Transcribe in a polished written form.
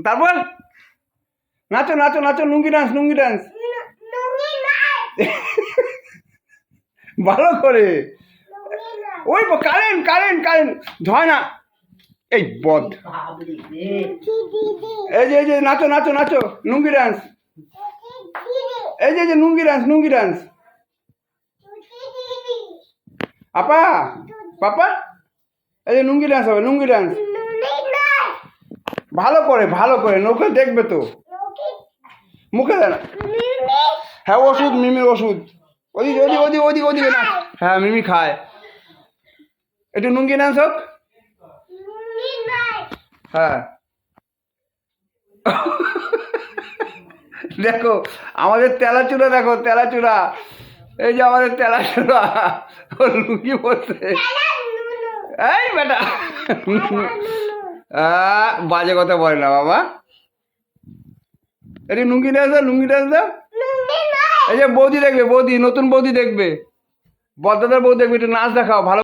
তারপর নাচো নাচো নাচো, লুঙ্গি ডান্স, লুঙ্গি ডান্স ভালো করে। ওই কারেন্ট কারেন্ট কারেন্ট ধয় না, এই বদ। এই যে নাচো নাচো নাচো, লুঙ্গি ডান্স। এই যে লুঙ্গি ডান্স, লুঙ্গি ডান্স। আপা পাপা, এই যে লুঙ্গি ডান্স হবে, লুঙ্গি ডান্স ভালো করে, ভালো করে। নৌকে দেখবে তো, মুখে দেয় না। হ্যাঁ ওষুধ, মিমির ওষুধ। ওদিকে ওদিকে ওদিকে ওদিকে ওদিকে না। হ্যাঁ মিমি খায়। একটু লুঙ্গি ডান্স হোক। হ্যাঁ দেখো আমাদের তেলাচূড়া, দেখো তেলাচূড়া, এই যে আমাদের তেলাচূড়া, ও লুঙ্গি পরছে। এই বেটা বাজে কথা বলে না বাবা। এটি লুঙ্গি ডান্স দাও, লুঙ্গি ডান্স দাও। এই যে বৌদি দেখবে, বৌদি, নতুন বৌদি দেখবে, বদ্দাদার বউ দেখবে, একটু নাচ দেখাও ভালো।